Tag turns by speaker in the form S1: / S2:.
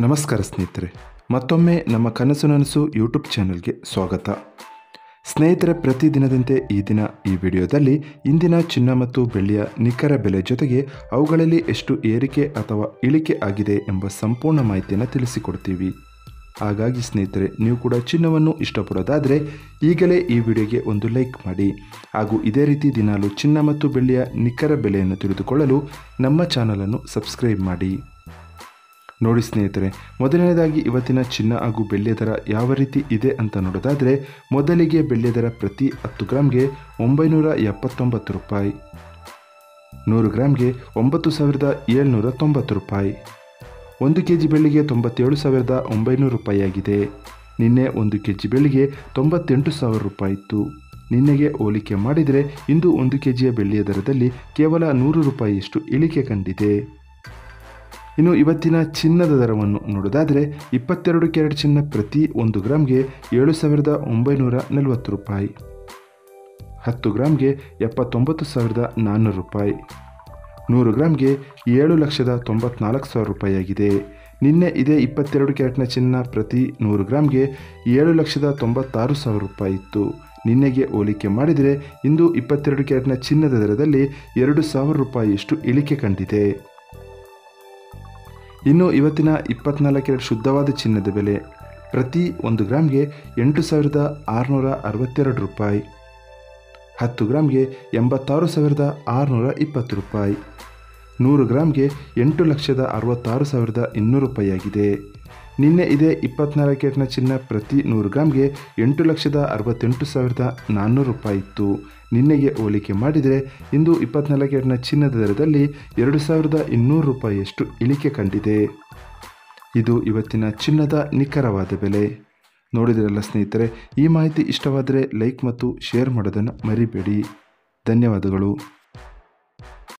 S1: ನಮಸ್ಕಾರ ಸ್ನೇಹಿತರೆ, ಮತ್ತೊಮ್ಮೆ ನಮ್ಮ ಕನಸು ನನಸು ಯೂಟ್ಯೂಬ್ ಚಾನೆಲ್ಗೆ ಸ್ವಾಗತ. ಸ್ನೇಹಿತರೆ, ಪ್ರತಿದಿನದಂತೆ ಈ ದಿನ ಈ ವಿಡಿಯೋದಲ್ಲಿ ಇಂದಿನ ಚಿನ್ನ ಮತ್ತು ಬೆಳ್ಳಿಯ ನಿಖರ ಬೆಲೆ ಜೊತೆಗೆ ಅವುಗಳಲ್ಲಿ ಎಷ್ಟು ಏರಿಕೆ ಅಥವಾ ಇಳಿಕೆ ಆಗಿದೆ ಎಂಬ ಸಂಪೂರ್ಣ ಮಾಹಿತಿಯನ್ನು ತಿಳಿಸಿಕೊಡ್ತೀವಿ. ಹಾಗಾಗಿ ಸ್ನೇಹಿತರೆ, ನೀವು ಕೂಡ ಚಿನ್ನವನ್ನು ಇಷ್ಟಪಡೋದಾದರೆ ಈಗಲೇ ಈ ವಿಡಿಯೋಗೆ ಒಂದು ಲೈಕ್ ಮಾಡಿ. ಹಾಗೂ ಇದೇ ರೀತಿ ದಿನಾಲು ಚಿನ್ನ ಮತ್ತು ಬೆಳ್ಳಿಯ ನಿಖರ ಬೆಲೆಯನ್ನು ತಿಳಿದುಕೊಳ್ಳಲು ನಮ್ಮ ಚಾನಲನ್ನು ಸಬ್ಸ್ಕ್ರೈಬ್ ಮಾಡಿ. ನೋಡಿ ಸ್ನೇಹಿತರೆ, ಮೊದಲನೇದಾಗಿ ಇವತ್ತಿನ ಚಿನ್ನ ಹಾಗೂ ಬೆಳ್ಳಿಯ ದರ ಯಾವ ರೀತಿ ಇದೆ ಅಂತ ನೋಡೋದಾದರೆ, ಮೊದಲಿಗೆ ಬೆಳ್ಳಿಯ ದರ ಪ್ರತಿ 10 ಗ್ರಾಮ್ಗೆ 979 ರೂಪಾಯಿ, 100 ಗ್ರಾಮ್ಗೆ 9790 ರೂಪಾಯಿ, 1 kg ಬೆಳ್ಳಿಗೆ 97,900 ರೂಪಾಯಿ ಆಗಿದೆ. ನಿನ್ನೆ 1 kg ಬೆಳ್ಳಿಗೆ 98,000 ರೂಪಾಯಿ ಇತ್ತು. ನಿನ್ನೆಗೆ ಹೋಲಿಕೆ ಮಾಡಿದರೆ ಇಂದು 1 kg ಬೆಳ್ಳಿಯ ದರದಲ್ಲಿ ಕೇವಲ 100 ರೂಪಾಯಿಯಷ್ಟು ಇಳಿಕೆ ಕಂಡಿದೆ. ಇನ್ನು ಇವತ್ತಿನ ಚಿನ್ನದ ದರವನ್ನು ನೋಡೋದಾದರೆ, 22 ಕ್ಯಾರೆಟ್ ಚಿನ್ನ ಪ್ರತಿ 1 ಗ್ರಾಮ್ಗೆ 7,940 ರೂಪಾಯಿ, 10 ಗ್ರಾಮ್ಗೆ 79,400 ರೂಪಾಯಿ, 100 ಗ್ರಾಮ್ಗೆ 7,94,000 ರೂಪಾಯಿ ಆಗಿದೆ. ನಿನ್ನೆ ಇದೇ 22 ಕ್ಯಾರೆಟ್ನ ಚಿನ್ನ ಪ್ರತಿ 100 ಗ್ರಾಮ್ಗೆ 7,96,000 ರೂಪಾಯಿ ಇತ್ತು. ನಿನ್ನೆಗೆ ಹೋಲಿಕೆ ಮಾಡಿದರೆ ಇಂದು 22 ಕ್ಯಾರೆಟ್ನ ಚಿನ್ನದ ದರದಲ್ಲಿ 2,000 ರೂಪಾಯಿಯಷ್ಟು ಇಳಿಕೆ ಕಂಡಿದೆ. ಇನ್ನು ಇವತ್ತಿನ 24 ಕ್ಯಾರೆಟ್ ಶುದ್ಧವಾದ ಚಿನ್ನದ ಬೆಲೆ ಪ್ರತಿ 1 ಗ್ರಾಮ್ಗೆ 8,662 ರೂಪಾಯಿ, 10 ಗ್ರಾಮ್ಗೆ 86,620 ರೂಪಾಯಿ, 100 ಗ್ರಾಮ್ಗೆ 8,66,200 ರೂಪಾಯಿ ಆಗಿದೆ. ನಿನ್ನೆ ಇದೇ 24 ಕ್ಯಾರೆಟ್ನ ಚಿನ್ನ ಪ್ರತಿ 100 ಗ್ರಾಮ್ಗೆ 8,68,400 ರೂಪಾಯಿ ಇತ್ತು. ನಿನ್ನೆಗೆ ಹೋಲಿಕೆ ಮಾಡಿದರೆ ಇಂದು 24 ಕ್ಯಾರೆಟ್ನ ಚಿನ್ನದ ದರದಲ್ಲಿ 2,200 ರೂಪಾಯಿಯಷ್ಟು ಇಳಿಕೆ ಕಂಡಿದೆ. ಇದು ಇವತ್ತಿನ ಚಿನ್ನದ ನಿಖರವಾದ ಬೆಲೆ. ನೋಡಿದ್ರಲ್ಲ ಸ್ನೇಹಿತರೆ, ಈ ಮಾಹಿತಿ ಇಷ್ಟವಾದರೆ ಲೈಕ್ ಮತ್ತು ಶೇರ್ ಮಾಡೋದನ್ನು ಮರಿಬೇಡಿ. ಧನ್ಯವಾದಗಳು.